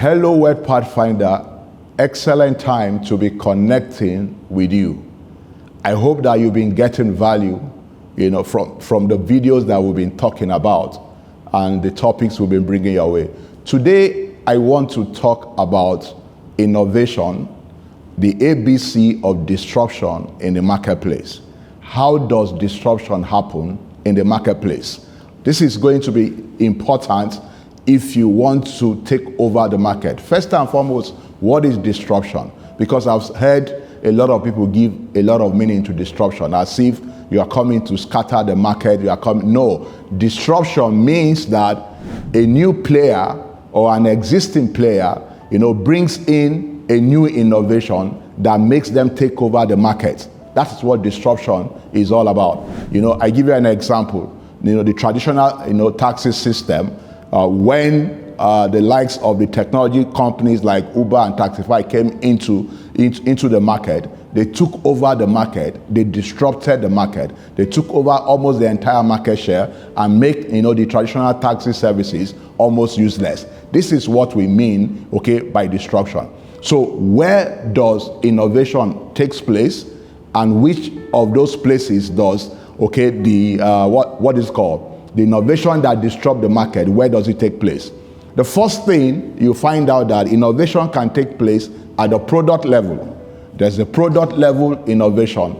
Hello, Word Pathfinder. Excellent time to be connecting with you. I hope that you've been getting value, from the videos that we've been talking about and the topics we've been bringing your way. Today, I want to talk about innovation, the ABC of disruption in the marketplace. How does disruption happen in the marketplace? This is going to be important if you want to take over the market. First and foremost, what is disruption? Because I've heard a lot of people give a lot of meaning to disruption, as if you are coming to scatter the market, No, disruption means that a new player or an existing player, brings in a new innovation that makes them take over the market. That's what disruption is all about. I give you an example. The traditional, taxi system, when the likes of the technology companies like Uber and Taxify came into the market, they took over the market, they disrupted the market, they took over almost the entire market share and make the traditional taxi services almost useless. This is what we mean, by disruption. So where does innovation takes place, and which of those places does what is called the innovation that disrupt the market, where does it take place? The first thing you find out that innovation can take place at the product level. There's a product level innovation.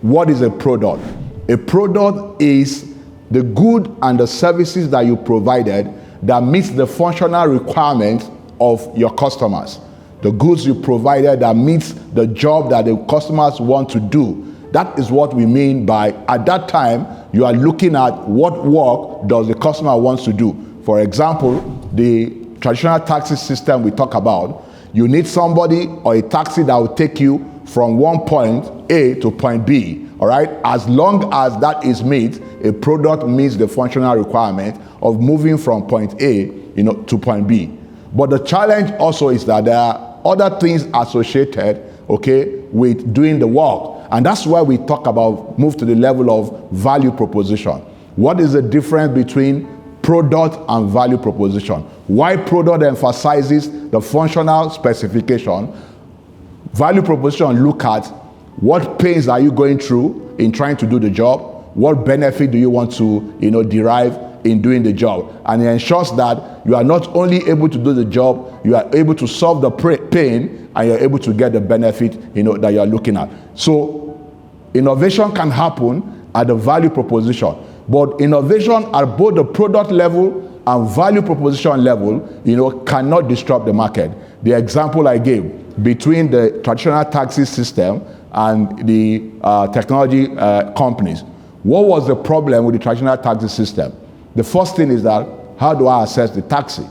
What is a product? A product is the good and the services that you provided that meets the functional requirements of your customers. The goods you provided that meets the job that the customers want to do. That is what we mean by, at that time, you are looking at what work does the customer wants to do. For example, the traditional taxi system we talk about, you need somebody or a taxi that will take you from one point A to point B, all right? As long as that is met, a product meets the functional requirement of moving from point A, to point B. But the challenge also is that there are other things associated, with doing the work. And that's why we talk about move to the level of value proposition. What is the difference between product and value proposition? Why product emphasizes the functional specification, value proposition look at what pains are you going through in trying to do the job, what benefit do you want to derive in doing the job, and it ensures that you are not only able to do the job, you are able to solve the pain, and you're able to get the benefit that you are looking at. So innovation can happen at the value proposition, but innovation at both the product level and value proposition level cannot disrupt the market. The example I gave between the traditional taxi system and the technology companies, what was the problem with the traditional taxi system? The first thing is that, how do I access the taxi?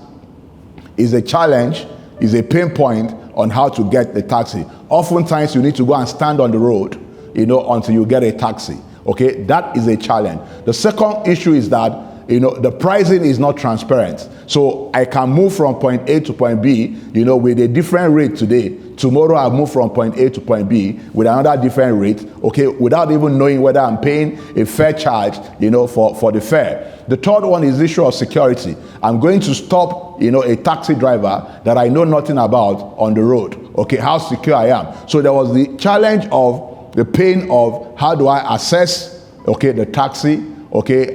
Is a challenge, is a pain point on how to get the taxi. Oftentimes you need to go and stand on the road, until you get a taxi. That is a challenge. The second issue is that, the pricing is not transparent. So I can move from point A to point B, with a different rate today. Tomorrow I'll move from point A to point B with another different rate, without even knowing whether I'm paying a fair charge, for the fare. The third one is the issue of security. I'm going to stop, a taxi driver that I know nothing about on the road. How secure I am. So there was the challenge of the pain of how do I assess, the taxi.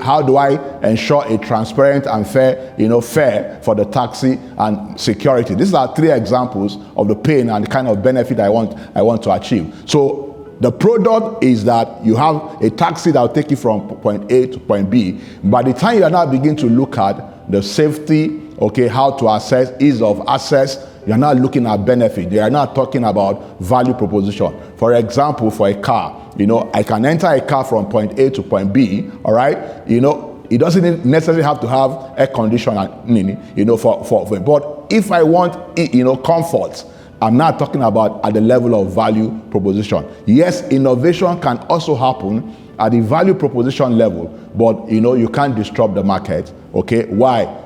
How do I ensure a transparent and fair, fare for the taxi and security? These are three examples of the pain and the kind of benefit I want to achieve. So the product is that you have a taxi that will take you from point A to point B. By the time you are now begin to look at the safety, how to assess, ease of access, you're not looking at benefit. You are not talking about value proposition. For example, for a car, I can enter a car from point A to point B, all right? It doesn't necessarily have to have air conditioning, but if I want, comfort, I'm not talking about at the level of value proposition. Yes, innovation can also happen at the value proposition level, but you can't disrupt the market. Why?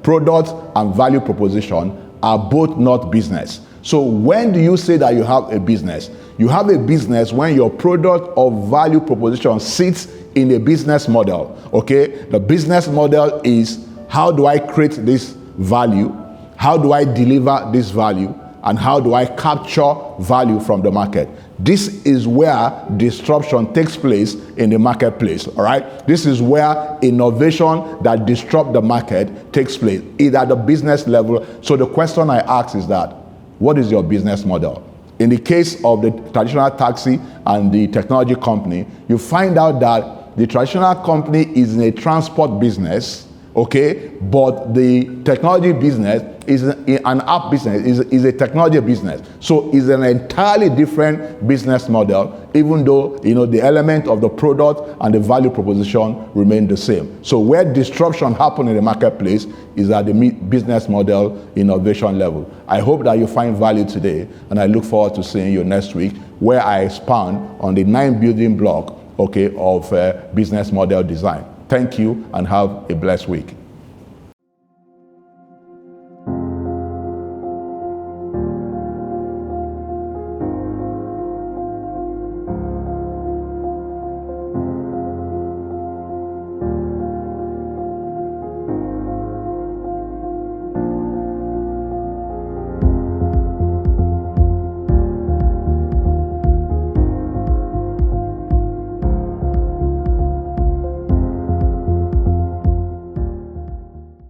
Product and value proposition are both not business. So when do you say that you have a business? You have a business when your product or value proposition sits in a business model. The business model is, how do I create this value? How do I deliver this value? And how do I capture value from the market? This is where disruption takes place in the marketplace, all right? This is where innovation that disrupts the market takes place, either at the business level. So the question I ask is that, what is your business model? In the case of the traditional taxi and the technology company, you find out that the traditional company is in a transport business, okay, but the technology business is an app business, is a technology business. So it's an entirely different business model, even though the element of the product and the value proposition remain the same. So where disruption happens in the marketplace is at the business model innovation level. I hope that you find value today, and I look forward to seeing you next week, where I expand on the 9 building block, okay, of business model design. Thank you and have a blessed week.